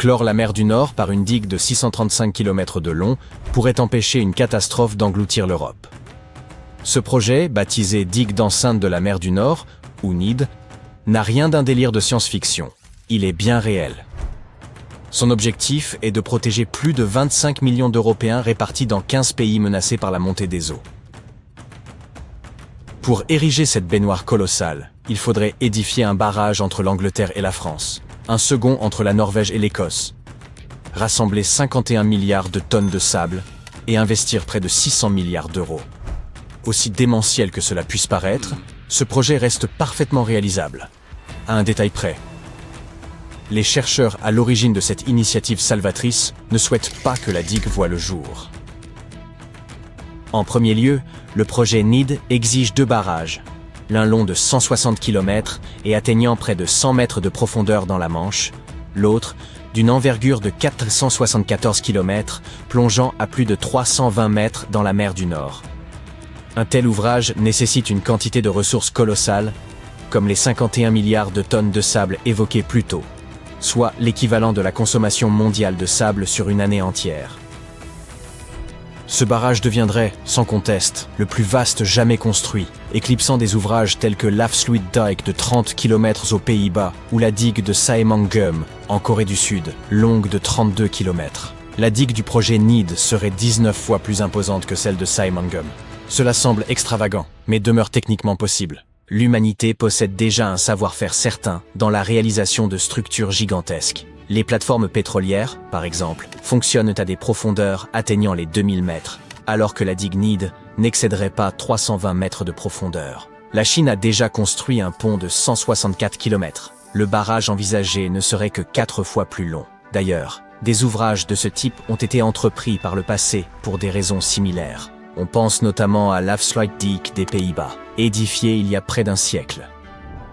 Clore la mer du Nord par une digue de 635 km de long pourrait empêcher une catastrophe d'engloutir l'Europe. Ce projet, baptisé Digue d'enceinte de la mer du Nord, ou NID, n'a rien d'un délire de science-fiction. Il est bien réel. Son objectif est de protéger plus de 25 millions d'Européens répartis dans 15 pays menacés par la montée des eaux. Pour ériger cette baignoire colossale, il faudrait édifier un barrage entre l'Angleterre et la France, un second entre la Norvège et l'Écosse, rassembler 51 milliards de tonnes de sable et investir près de 600 milliards d'euros. Aussi démentiel que cela puisse paraître, ce projet reste parfaitement réalisable. À un détail près. Les chercheurs à l'origine de cette initiative salvatrice ne souhaitent pas que la digue voie le jour. En premier lieu, le projet NID exige 2 barrages, l'un long de 160 km et atteignant près de 100 mètres de profondeur dans la Manche, l'autre d'une envergure de 474 km, plongeant à plus de 320 mètres dans la mer du Nord. Un tel ouvrage nécessite une quantité de ressources colossales, comme les 51 milliards de tonnes de sable évoquées plus tôt, soit l'équivalent de la consommation mondiale de sable sur une année entière. Ce barrage deviendrait, sans conteste, le plus vaste jamais construit, éclipsant des ouvrages tels que l'Afsluitdijk de 30 km aux Pays-Bas ou la digue de Saemangum, en Corée du Sud, longue de 32 km. La digue du projet NID serait 19 fois plus imposante que celle de Saemangum. Cela semble extravagant, mais demeure techniquement possible. L'humanité possède déjà un savoir-faire certain dans la réalisation de structures gigantesques. Les plateformes pétrolières, par exemple, fonctionnent à des profondeurs atteignant les 2000 mètres, alors que la digue NID n'excéderait pas 320 mètres de profondeur. La Chine a déjà construit un pont de 164 km. Le barrage envisagé ne serait que 4 fois plus long. D'ailleurs, des ouvrages de ce type ont été entrepris par le passé pour des raisons similaires. On pense notamment à l'Afsluitdijk des Pays-Bas, édifié il y a près d'un siècle.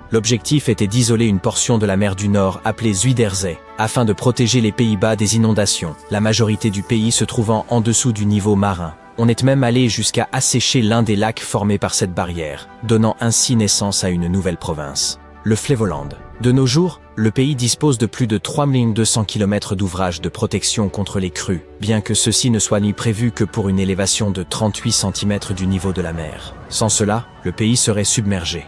L'objectif était d'isoler une portion de la mer du Nord appelée Zuiderzee, afin de protéger les Pays-Bas des inondations, la majorité du pays se trouvant en dessous du niveau marin. On est même allé jusqu'à assécher l'un des lacs formés par cette barrière, donnant ainsi naissance à une nouvelle province, le Flevoland. De nos jours, le pays dispose de plus de 3200 km d'ouvrages de protection contre les crues, bien que ceux-ci ne soient ni prévus que pour une élévation de 38 cm du niveau de la mer. Sans cela, le pays serait submergé.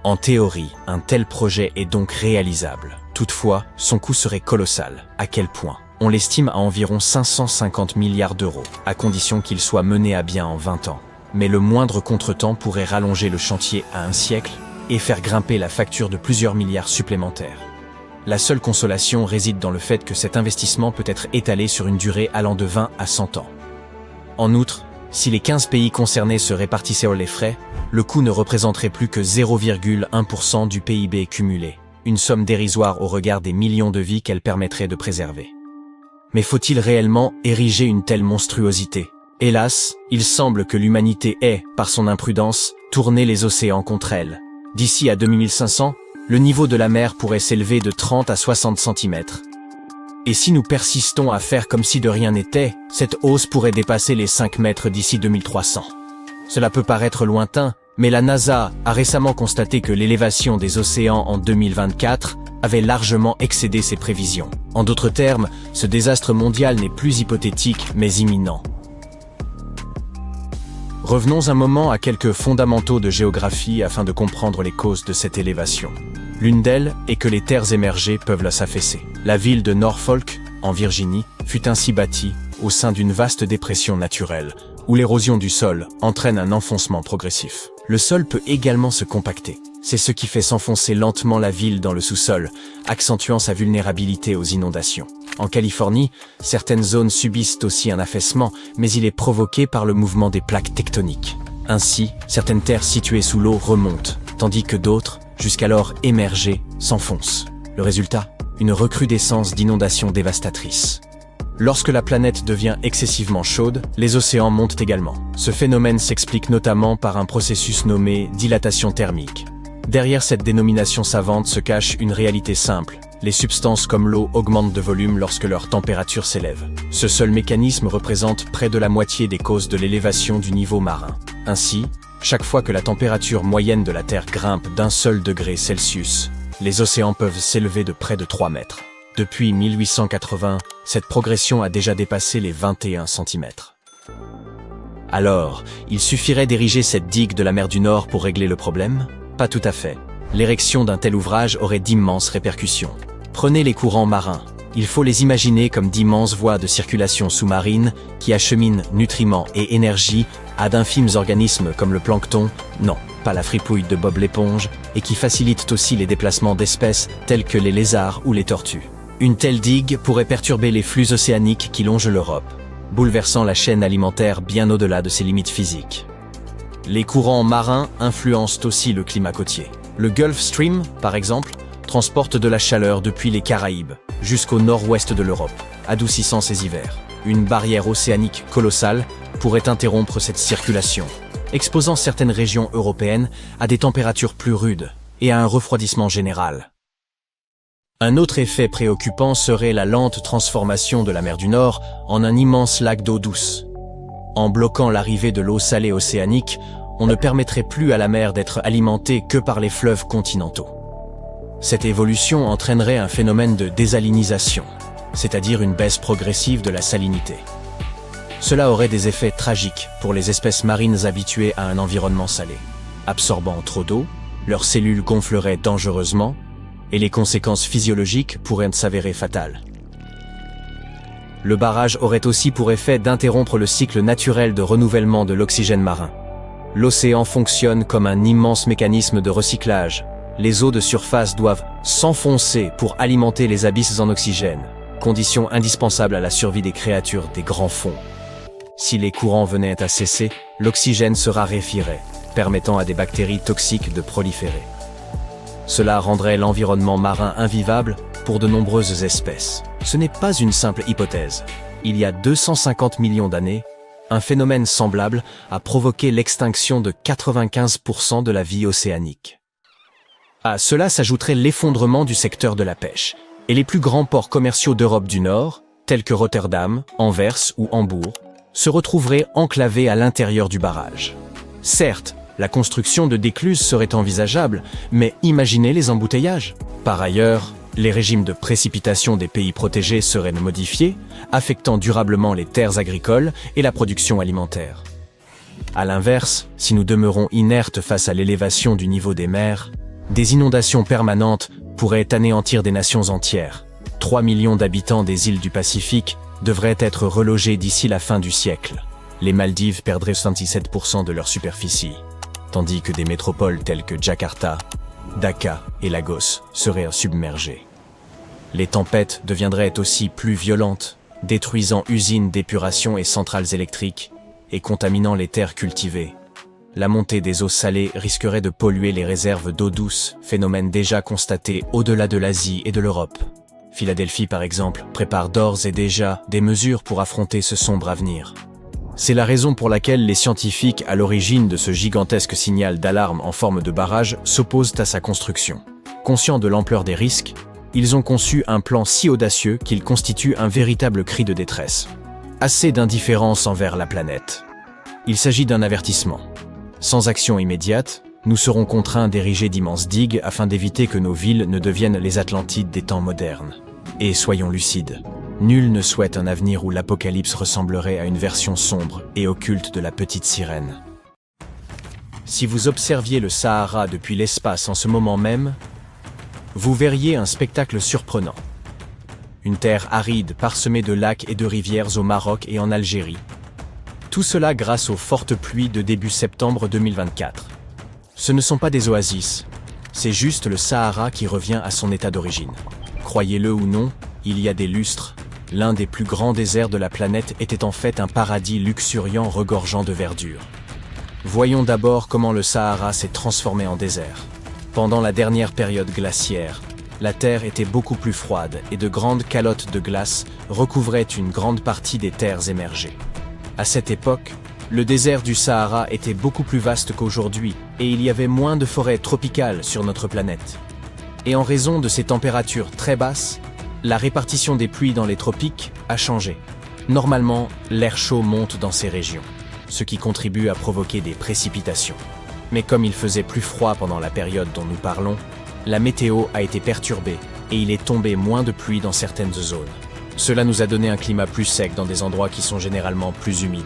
En théorie, un tel projet est donc réalisable. Toutefois, son coût serait colossal. À quel point? On l'estime à environ 550 milliards d'euros, à condition qu'il soit mené à bien en 20 ans. Mais le moindre contretemps pourrait rallonger le chantier à un siècle et faire grimper la facture de plusieurs milliards supplémentaires. La seule consolation réside dans le fait que cet investissement peut être étalé sur une durée allant de 20 à 100 ans. En outre, si les 15 pays concernés se répartissaient les frais, le coût ne représenterait plus que 0,1% du PIB cumulé, une somme dérisoire au regard des millions de vies qu'elle permettrait de préserver. Mais faut-il réellement ériger une telle monstruosité? Hélas, il semble que l'humanité ait, par son imprudence, tourné les océans contre elle. D'ici à 2500, le niveau de la mer pourrait s'élever de 30 à 60 cm. Et si nous persistons à faire comme si de rien n'était, cette hausse pourrait dépasser les 5 mètres d'ici 2300. Cela peut paraître lointain, mais la NASA a récemment constaté que l'élévation des océans en 2024 avait largement excédé ses prévisions. En d'autres termes, ce désastre mondial n'est plus hypothétique, mais imminent. Revenons un moment à quelques fondamentaux de géographie afin de comprendre les causes de cette élévation. L'une d'elles est que les terres émergées peuvent la s'affaisser. La ville de Norfolk, en Virginie, fut ainsi bâtie au sein d'une vaste dépression naturelle, où l'érosion du sol entraîne un enfoncement progressif. Le sol peut également se compacter. C'est ce qui fait s'enfoncer lentement la ville dans le sous-sol, accentuant sa vulnérabilité aux inondations. En Californie, certaines zones subissent aussi un affaissement, mais il est provoqué par le mouvement des plaques tectoniques. Ainsi, certaines terres situées sous l'eau remontent, tandis que d'autres, jusqu'alors émergées, s'enfoncent. Le résultat, une recrudescence d'inondations dévastatrices. Lorsque la planète devient excessivement chaude, les océans montent également. Ce phénomène s'explique notamment par un processus nommé dilatation thermique. Derrière cette dénomination savante se cache une réalité simple. Les substances comme l'eau augmentent de volume lorsque leur température s'élève. Ce seul mécanisme représente près de la moitié des causes de l'élévation du niveau marin. Ainsi, chaque fois que la température moyenne de la Terre grimpe d'1 seul degré Celsius, les océans peuvent s'élever de près de 3 mètres. Depuis 1880, cette progression a déjà dépassé les 21 cm. Alors, il suffirait d'ériger cette digue de la mer du Nord pour régler le problème? Pas tout à fait. L'érection d'un tel ouvrage aurait d'immenses répercussions. Prenez les courants marins. Il faut les imaginer comme d'immenses voies de circulation sous-marine qui acheminent nutriments et énergie à d'infimes organismes comme le plancton, non, pas la fripouille de Bob l'éponge, et qui facilitent aussi les déplacements d'espèces telles que les lézards ou les tortues. Une telle digue pourrait perturber les flux océaniques qui longent l'Europe, bouleversant la chaîne alimentaire bien au-delà de ses limites physiques. Les courants marins influencent aussi le climat côtier. Le Gulf Stream, par exemple, transporte de la chaleur depuis les Caraïbes jusqu'au nord-ouest de l'Europe, adoucissant ses hivers. Une barrière océanique colossale pourrait interrompre cette circulation, exposant certaines régions européennes à des températures plus rudes et à un refroidissement général. Un autre effet préoccupant serait la lente transformation de la mer du Nord en un immense lac d'eau douce. En bloquant l'arrivée de l'eau salée océanique, on ne permettrait plus à la mer d'être alimentée que par les fleuves continentaux. Cette évolution entraînerait un phénomène de désalinisation, c'est-à-dire une baisse progressive de la salinité. Cela aurait des effets tragiques pour les espèces marines habituées à un environnement salé. Absorbant trop d'eau, leurs cellules gonfleraient dangereusement, et les conséquences physiologiques pourraient s'avérer fatales. Le barrage aurait aussi pour effet d'interrompre le cycle naturel de renouvellement de l'oxygène marin. L'océan fonctionne comme un immense mécanisme de recyclage. Les eaux de surface doivent s'enfoncer pour alimenter les abysses en oxygène, condition indispensable à la survie des créatures des grands fonds. Si les courants venaient à cesser, l'oxygène se raréfierait, permettant à des bactéries toxiques de proliférer. Cela rendrait l'environnement marin invivable pour de nombreuses espèces. Ce n'est pas une simple hypothèse. Il y a 250 millions d'années, un phénomène semblable a provoqué l'extinction de 95% de la vie océanique. À cela s'ajouterait l'effondrement du secteur de la pêche, et les plus grands ports commerciaux d'Europe du Nord, tels que Rotterdam, Anvers ou Hambourg, se retrouveraient enclavés à l'intérieur du barrage. Certes, la construction de d'écluses serait envisageable, mais imaginez les embouteillages. Par ailleurs, les régimes de précipitation des pays protégés seraient modifiés, affectant durablement les terres agricoles et la production alimentaire. À l'inverse, si nous demeurons inertes face à l'élévation du niveau des mers, des inondations permanentes pourraient anéantir des nations entières. 3 millions d'habitants des îles du Pacifique devraient être relogés d'ici la fin du siècle. Les Maldives perdraient 77% de leur superficie, tandis que des métropoles telles que Jakarta, Dhaka et Lagos seraient submergées. Les tempêtes deviendraient aussi plus violentes, détruisant usines d'épuration et centrales électriques, et contaminant les terres cultivées. La montée des eaux salées risquerait de polluer les réserves d'eau douce, phénomène déjà constaté au-delà de l'Asie et de l'Europe. Philadelphie, par exemple, prépare d'ores et déjà des mesures pour affronter ce sombre avenir. C'est la raison pour laquelle les scientifiques à l'origine de ce gigantesque signal d'alarme en forme de barrage s'opposent à sa construction. Conscients de l'ampleur des risques, ils ont conçu un plan si audacieux qu'il constitue un véritable cri de détresse. Assez d'indifférence envers la planète. Il s'agit d'un avertissement. Sans action immédiate, nous serons contraints d'ériger d'immenses digues afin d'éviter que nos villes ne deviennent les Atlantides des temps modernes. Et soyons lucides, nul ne souhaite un avenir où l'apocalypse ressemblerait à une version sombre et occulte de la petite sirène. Si vous observiez le Sahara depuis l'espace en ce moment même, vous verriez un spectacle surprenant. Une terre aride parsemée de lacs et de rivières au Maroc et en Algérie. Tout cela grâce aux fortes pluies de début septembre 2024. Ce ne sont pas des oasis, c'est juste le Sahara qui revient à son état d'origine. Croyez-le ou non, il y a des lustres, l'un des plus grands déserts de la planète était en fait un paradis luxuriant regorgeant de verdure. Voyons d'abord comment le Sahara s'est transformé en désert. Pendant la dernière période glaciaire, la terre était beaucoup plus froide et de grandes calottes de glace recouvraient une grande partie des terres émergées. À cette époque, le désert du Sahara était beaucoup plus vaste qu'aujourd'hui et il y avait moins de forêts tropicales sur notre planète. Et en raison de ces températures très basses, la répartition des pluies dans les tropiques a changé. Normalement, l'air chaud monte dans ces régions, ce qui contribue à provoquer des précipitations. Mais comme il faisait plus froid pendant la période dont nous parlons, la météo a été perturbée et il est tombé moins de pluie dans certaines zones. Cela nous a donné un climat plus sec dans des endroits qui sont généralement plus humides.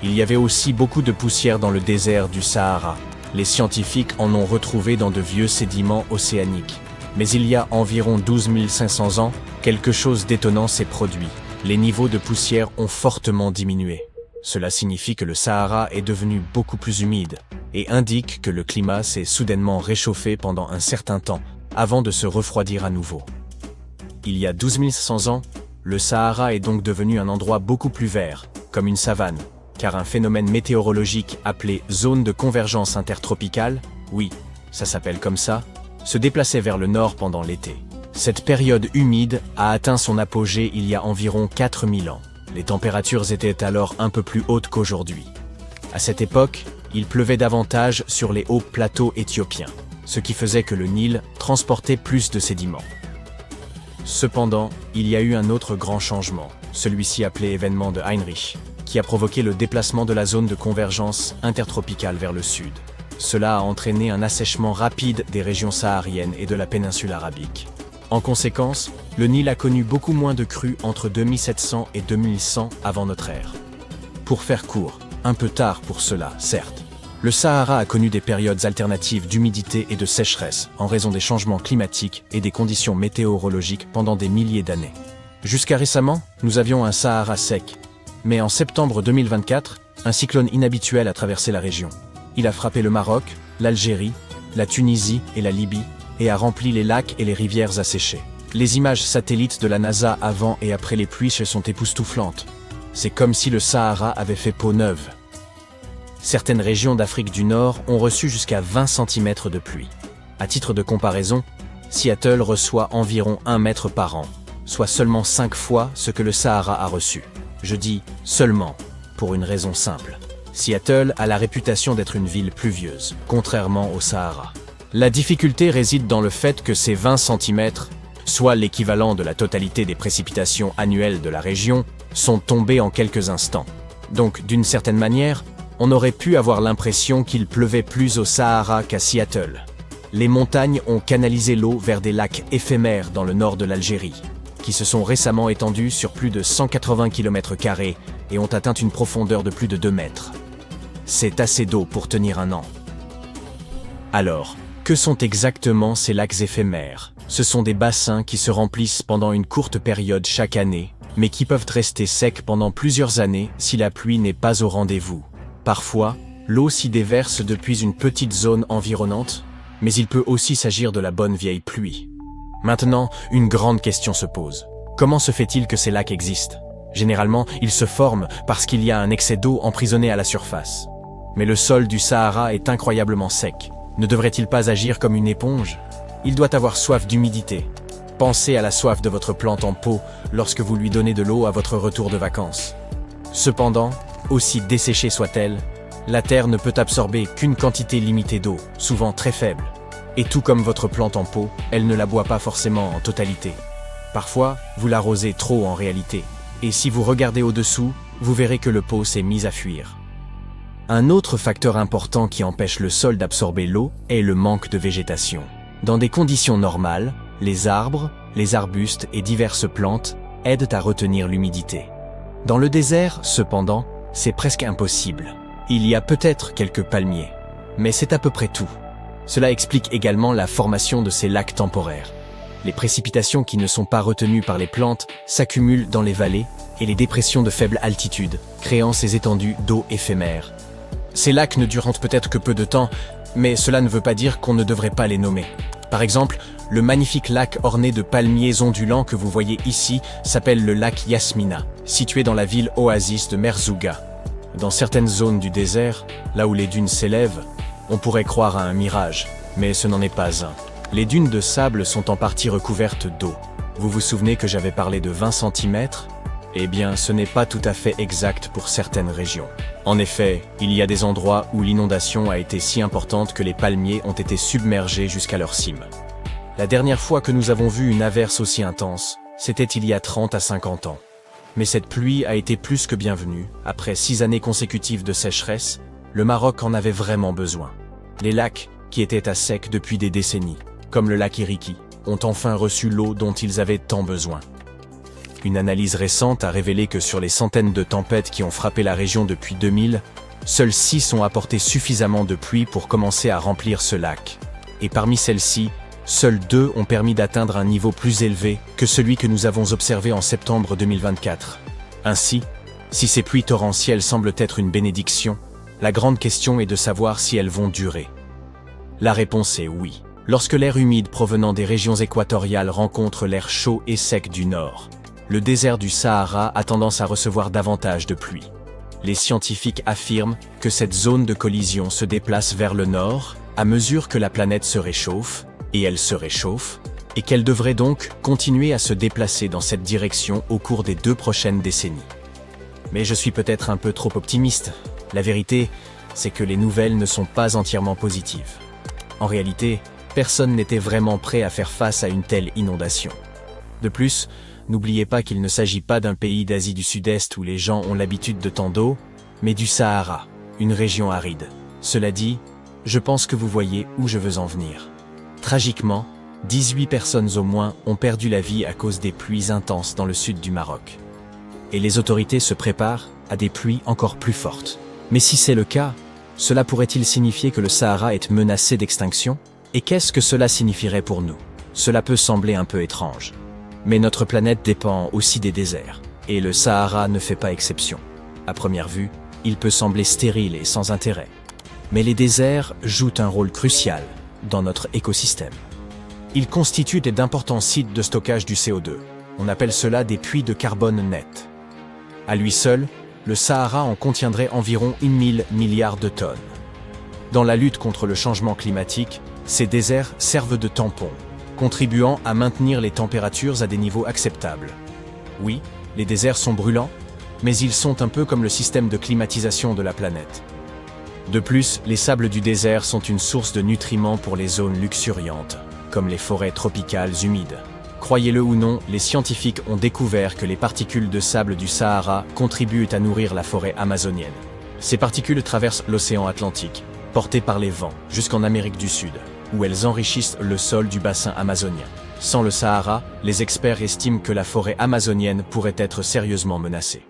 Il y avait aussi beaucoup de poussière dans le désert du Sahara. Les scientifiques en ont retrouvé dans de vieux sédiments océaniques. Mais il y a environ 12 500 ans, quelque chose d'étonnant s'est produit. Les niveaux de poussière ont fortement diminué. Cela signifie que le Sahara est devenu beaucoup plus humide et indique que le climat s'est soudainement réchauffé pendant un certain temps avant de se refroidir à nouveau. Il y a 12 500 ans, le Sahara est donc devenu un endroit beaucoup plus vert, comme une savane, car un phénomène météorologique appelé zone de convergence intertropicale, oui, ça s'appelle comme ça, se déplaçait vers le nord pendant l'été. Cette période humide a atteint son apogée il y a environ 4000 ans. Les températures étaient alors un peu plus hautes qu'aujourd'hui. À cette époque, il pleuvait davantage sur les hauts plateaux éthiopiens, ce qui faisait que le Nil transportait plus de sédiments. Cependant, il y a eu un autre grand changement, celui-ci appelé événement de Heinrich, qui a provoqué le déplacement de la zone de convergence intertropicale vers le sud. Cela a entraîné un assèchement rapide des régions sahariennes et de la péninsule arabique. En conséquence, le Nil a connu beaucoup moins de crues entre 2700 et 2100 avant notre ère. Pour faire court, un peu tard pour cela, certes, le Sahara a connu des périodes alternatives d'humidité et de sécheresse en raison des changements climatiques et des conditions météorologiques pendant des milliers d'années. Jusqu'à récemment, nous avions un Sahara sec. Mais en septembre 2024, un cyclone inhabituel a traversé la région. Il a frappé le Maroc, l'Algérie, la Tunisie et la Libye, et a rempli les lacs et les rivières asséchées. Les images satellites de la NASA avant et après les pluies sont époustouflantes. C'est comme si le Sahara avait fait peau neuve. Certaines régions d'Afrique du Nord ont reçu jusqu'à 20 cm de pluie. À titre de comparaison, Seattle reçoit environ 1 mètre par an, soit seulement 5 fois ce que le Sahara a reçu. Je dis « seulement » pour une raison simple. Seattle a la réputation d'être une ville pluvieuse, contrairement au Sahara. La difficulté réside dans le fait que ces 20 cm, soit l'équivalent de la totalité des précipitations annuelles de la région, sont tombés en quelques instants. Donc, d'une certaine manière, on aurait pu avoir l'impression qu'il pleuvait plus au Sahara qu'à Seattle. Les montagnes ont canalisé l'eau vers des lacs éphémères dans le nord de l'Algérie, qui se sont récemment étendus sur plus de 180 km² et ont atteint une profondeur de plus de 2 mètres. C'est assez d'eau pour tenir un an. Alors, que sont exactement ces lacs éphémères? Ce sont des bassins qui se remplissent pendant une courte période chaque année, mais qui peuvent rester secs pendant plusieurs années si la pluie n'est pas au rendez-vous. Parfois, l'eau s'y déverse depuis une petite zone environnante, mais il peut aussi s'agir de la bonne vieille pluie. Maintenant, une grande question se pose. Comment se fait-il que ces lacs existent? Généralement, ils se forment parce qu'il y a un excès d'eau emprisonnée à la surface. Mais le sol du Sahara est incroyablement sec. Ne devrait-il pas agir comme une éponge? Il doit avoir soif d'humidité. Pensez à la soif de votre plante en pot lorsque vous lui donnez de l'eau à votre retour de vacances. Cependant, aussi desséchée soit-elle, la terre ne peut absorber qu'une quantité limitée d'eau, souvent très faible. Et tout comme votre plante en pot, elle ne la boit pas forcément en totalité. Parfois, vous l'arrosez trop en réalité. Et si vous regardez au-dessous, vous verrez que le pot s'est mis à fuir. Un autre facteur important qui empêche le sol d'absorber l'eau est le manque de végétation. Dans des conditions normales, les arbres, les arbustes et diverses plantes aident à retenir l'humidité. Dans le désert, cependant, c'est presque impossible. Il y a peut-être quelques palmiers, mais c'est à peu près tout. Cela explique également la formation de ces lacs temporaires. Les précipitations qui ne sont pas retenues par les plantes s'accumulent dans les vallées et les dépressions de faible altitude, créant ces étendues d'eau éphémères. Ces lacs ne durent peut-être que peu de temps, mais cela ne veut pas dire qu'on ne devrait pas les nommer. Par exemple, le magnifique lac orné de palmiers ondulants que vous voyez ici s'appelle le lac Yasmina, situé dans la ville oasis de Merzouga. Dans certaines zones du désert, là où les dunes s'élèvent, on pourrait croire à un mirage, mais ce n'en est pas un. Les dunes de sable sont en partie recouvertes d'eau. Vous vous souvenez que j'avais parlé de 20 cm? Eh bien, ce n'est pas tout à fait exact pour certaines régions. En effet, il y a des endroits où l'inondation a été si importante que les palmiers ont été submergés jusqu'à leur cime. La dernière fois que nous avons vu une averse aussi intense, c'était il y a 30 à 50 ans. Mais cette pluie a été plus que bienvenue. Après 6 années consécutives de sécheresse, le Maroc en avait vraiment besoin. Les lacs, qui étaient à sec depuis des décennies, comme le lac Iriki, ont enfin reçu l'eau dont ils avaient tant besoin. Une analyse récente a révélé que sur les centaines de tempêtes qui ont frappé la région depuis 2000, seules 6 ont apporté suffisamment de pluie pour commencer à remplir ce lac. Et parmi celles-ci, seules 2 ont permis d'atteindre un niveau plus élevé que celui que nous avons observé en septembre 2024. Ainsi, si ces pluies torrentielles semblent être une bénédiction, la grande question est de savoir si elles vont durer. La réponse est oui. Lorsque l'air humide provenant des régions équatoriales rencontre l'air chaud et sec du nord, le désert du Sahara a tendance à recevoir davantage de pluie. Les scientifiques affirment que cette zone de collision se déplace vers le nord à mesure que la planète se réchauffe, et elle se réchauffe, et qu'elle devrait donc continuer à se déplacer dans cette direction au cours des 2 prochaines décennies. Mais je suis peut-être un peu trop optimiste. La vérité, c'est que les nouvelles ne sont pas entièrement positives. En réalité, personne n'était vraiment prêt à faire face à une telle inondation. De plus, n'oubliez pas qu'il ne s'agit pas d'un pays d'Asie du Sud-Est où les gens ont l'habitude de tant d'eau, mais du Sahara, une région aride. Cela dit, je pense que vous voyez où je veux en venir. Tragiquement, 18 personnes au moins ont perdu la vie à cause des pluies intenses dans le sud du Maroc. Et les autorités se préparent à des pluies encore plus fortes. Mais si c'est le cas, cela pourrait-il signifier que le Sahara est menacé d'extinction? Et qu'est-ce que cela signifierait pour nous? Cela peut sembler un peu étrange. Mais notre planète dépend aussi des déserts, et le Sahara ne fait pas exception. À première vue, il peut sembler stérile et sans intérêt. Mais les déserts jouent un rôle crucial dans notre écosystème. Ils constituent d'importants sites de stockage du CO2. On appelle cela des puits de carbone net. À lui seul, le Sahara en contiendrait environ 1000 milliards de tonnes. Dans la lutte contre le changement climatique, ces déserts servent de tampons, contribuant à maintenir les températures à des niveaux acceptables. Oui, les déserts sont brûlants, mais ils sont un peu comme le système de climatisation de la planète. De plus, les sables du désert sont une source de nutriments pour les zones luxuriantes, comme les forêts tropicales humides. Croyez-le ou non, les scientifiques ont découvert que les particules de sable du Sahara contribuent à nourrir la forêt amazonienne. Ces particules traversent l'océan Atlantique, portées par les vents, jusqu'en Amérique du Sud, où elles enrichissent le sol du bassin amazonien. Sans le Sahara, les experts estiment que la forêt amazonienne pourrait être sérieusement menacée.